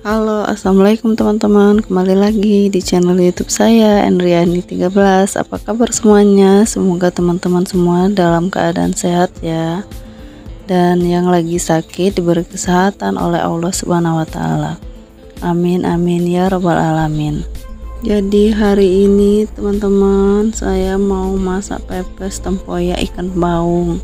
Halo, assalamualaikum teman-teman. Kembali lagi di channel YouTube saya, Endriani 13. Apa kabar semuanya? Semoga teman-teman semua dalam keadaan sehat ya. Dan yang lagi sakit diberi kesehatan oleh Allah Subhanahu wa taala. Amin amin ya rabbal alamin. Jadi hari ini teman-teman, saya mau masak pepes tempoyak ikan baung.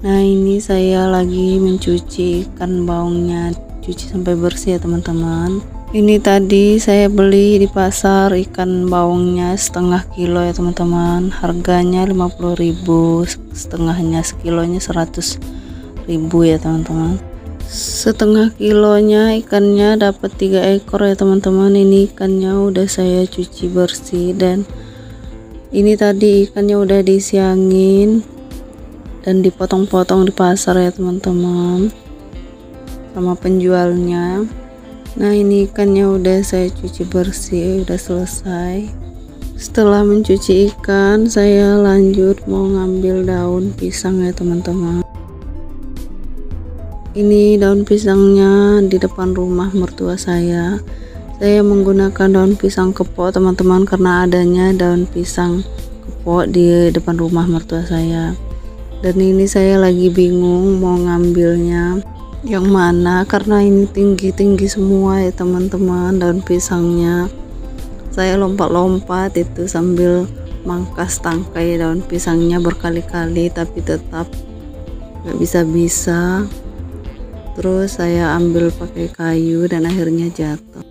Nah, ini saya lagi mencuci ikan baungnya, cuci sampai bersih ya teman-teman. Ini tadi saya beli di pasar ikan baungnya setengah kilo ya teman-teman, harganya 50.000, setengahnya sekilonya 100.000 ya teman-teman. Setengah kilonya ikannya dapat 3 ekor ya teman-teman. Ini ikannya udah saya cuci bersih, dan ini tadi ikannya udah disiangin dan dipotong-potong di pasar ya teman-teman sama penjualnya. Nah, ini ikannya udah saya cuci bersih, udah selesai. Setelah mencuci ikan, saya lanjut mau ngambil daun pisang ya teman-teman. Ini daun pisangnya di depan rumah mertua saya. Saya menggunakan daun pisang kepok teman-teman, karena adanya daun pisang kepok di depan rumah mertua saya. Dan ini saya lagi bingung mau ngambilnya yang mana, karena ini tinggi-tinggi semua ya teman-teman daun pisangnya. Saya lompat-lompat itu sambil mangkas tangkai daun pisangnya berkali-kali, tapi tetap nggak bisa-bisa. Terus saya ambil pakai kayu dan akhirnya jatuh.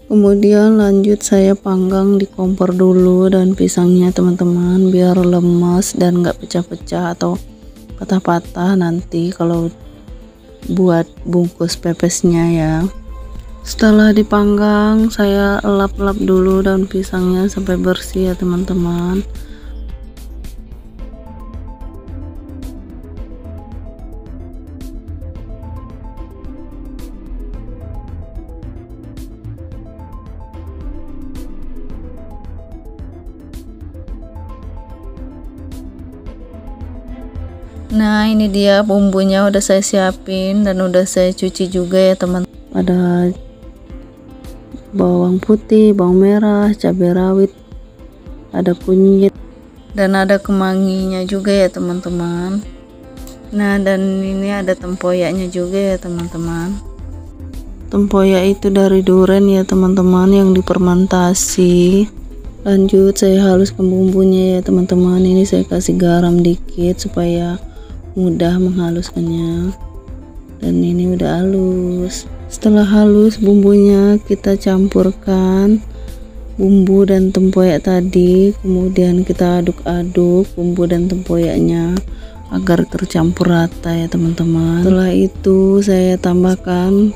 Kemudian lanjut saya panggang di kompor dulu daun pisangnya teman-teman, biar lemas dan nggak pecah-pecah atau patah-patah nanti kalau buat bungkus pepesnya ya. Setelah dipanggang, saya elap-elap dulu daun pisangnya sampai bersih ya teman-teman. Nah, ini dia bumbunya udah saya siapin dan udah saya cuci juga ya teman. Ada bawang putih, bawang merah, cabai rawit, ada kunyit, dan ada kemanginya juga ya teman-teman. Nah, dan ini ada tempoyaknya juga ya teman-teman. Tempoyak itu dari duren ya teman-teman, yang difermentasi. Lanjut saya haluskan bumbunya ya teman-teman. Ini saya kasih garam dikit supaya mudah menghaluskannya. Dan ini udah halus. Setelah halus bumbunya, kita campurkan bumbu dan tempoyak tadi. Kemudian kita aduk-aduk bumbu dan tempoyaknya agar tercampur rata ya teman-teman. Setelah itu saya tambahkan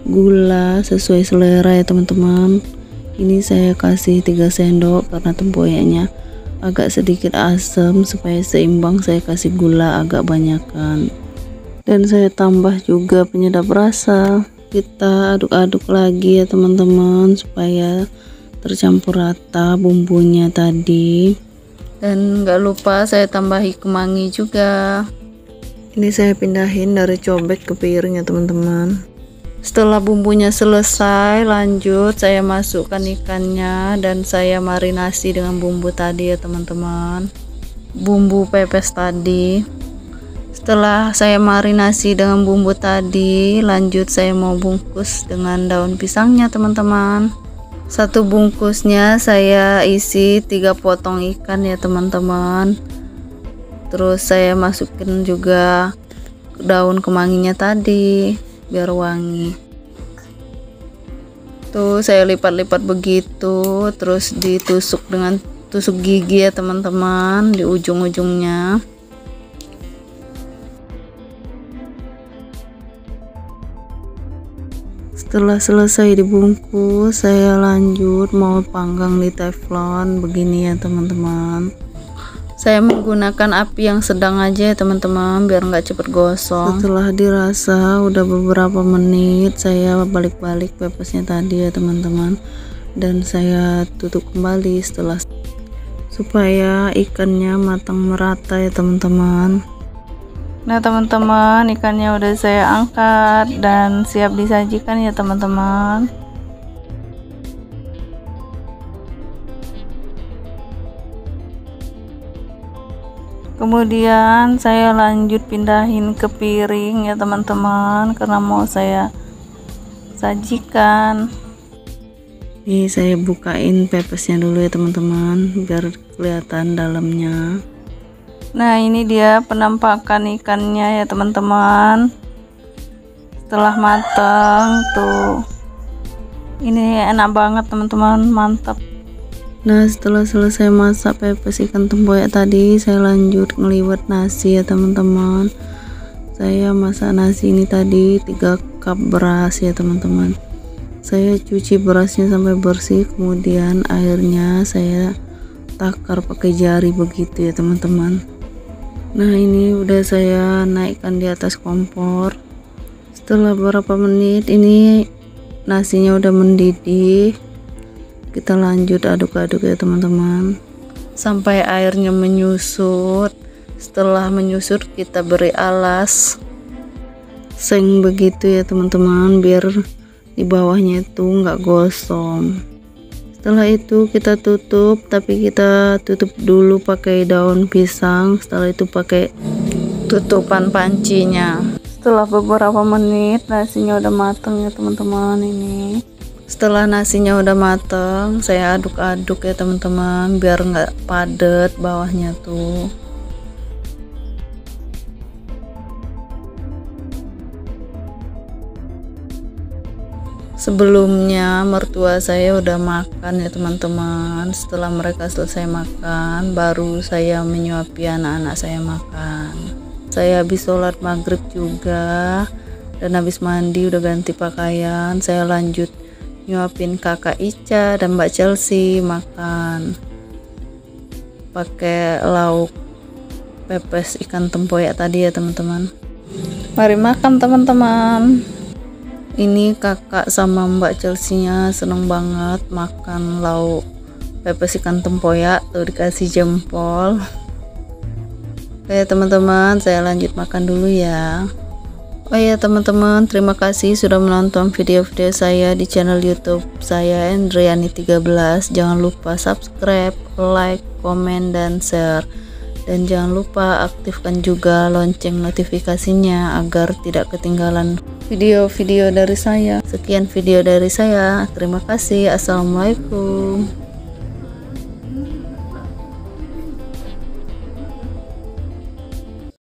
gula sesuai selera ya teman-teman. Ini saya kasih 3 sendok karena tempoyaknya agak sedikit asam, supaya seimbang saya kasih gula agak banyakan. Dan saya tambah juga penyedap rasa. Kita aduk-aduk lagi ya teman-teman supaya tercampur rata bumbunya tadi. Dan nggak lupa saya tambahi kemangi juga. Ini saya pindahin dari cobek ke piring ya teman-teman. Setelah bumbunya selesai, lanjut saya masukkan ikannya dan saya marinasi dengan bumbu tadi ya teman-teman, bumbu pepes tadi. Setelah saya marinasi dengan bumbu tadi, lanjut saya mau bungkus dengan daun pisangnya teman-teman. Satu bungkusnya saya isi 3 potong ikan ya teman-teman. Terus saya masukin juga daun kemanginya tadi biar wangi. Tuh saya lipat-lipat begitu, terus ditusuk dengan tusuk gigi ya teman-teman di ujung-ujungnya. Setelah selesai dibungkus, saya lanjut mau panggang di teflon begini ya teman-teman. Saya menggunakan api yang sedang aja ya teman-teman, biar nggak cepet gosong. Setelah dirasa udah beberapa menit, saya balik-balik pepesnya tadi ya teman-teman, dan saya tutup kembali setelah supaya ikannya matang merata ya teman-teman. Nah teman-teman, ikannya udah saya angkat dan siap disajikan ya teman-teman. Kemudian saya lanjut pindahin ke piring ya teman-teman, karena mau saya sajikan. Ini saya bukain pepesnya dulu ya teman-teman, biar kelihatan dalamnya. Nah ini dia penampakan ikannya ya teman-teman, setelah matang tuh. Ini enak banget teman-teman, mantap. Nah setelah selesai masak pepes ikan tempoyak tadi, saya lanjut ngeliwet nasi ya teman-teman. Saya masak nasi ini tadi 3 cup beras ya teman-teman. Saya cuci berasnya sampai bersih, kemudian airnya saya takar pakai jari begitu ya teman-teman. Nah ini udah saya naikkan di atas kompor. Setelah beberapa menit ini nasinya udah mendidih. Kita lanjut aduk-aduk ya teman-teman sampai airnya menyusut. Setelah menyusut kita beri alas seng begitu ya teman-teman, biar di bawahnya itu nggak gosong. Setelah itu kita tutup, tapi kita tutup dulu pakai daun pisang. Setelah itu pakai tutupan pancinya. Setelah beberapa menit nasinya udah matang ya teman-teman. Ini setelah nasinya udah matang, saya aduk-aduk ya teman-teman, biar nggak padat bawahnya tuh. Sebelumnya mertua saya udah makan ya teman-teman. Setelah mereka selesai makan, baru saya menyuapi anak-anak saya makan. Saya habis sholat maghrib juga, dan habis mandi udah ganti pakaian. Saya lanjut nyuapin kakak Ica dan Mbak Chelsea makan pakai lauk pepes ikan tempoyak tadi ya teman-teman. Mari makan teman-teman. Ini kakak sama Mbak Chelsea-nya seneng banget makan lauk pepes ikan tempoyak, tuh dikasih jempol. Oke teman-teman, saya lanjut makan dulu ya. Oh ya teman-teman, terima kasih sudah menonton video-video saya di channel YouTube saya Endriani13. Jangan lupa subscribe, like, komen, dan share. Dan jangan lupa aktifkan juga lonceng notifikasinya agar tidak ketinggalan video-video dari saya. Sekian video dari saya. Terima kasih. Assalamualaikum.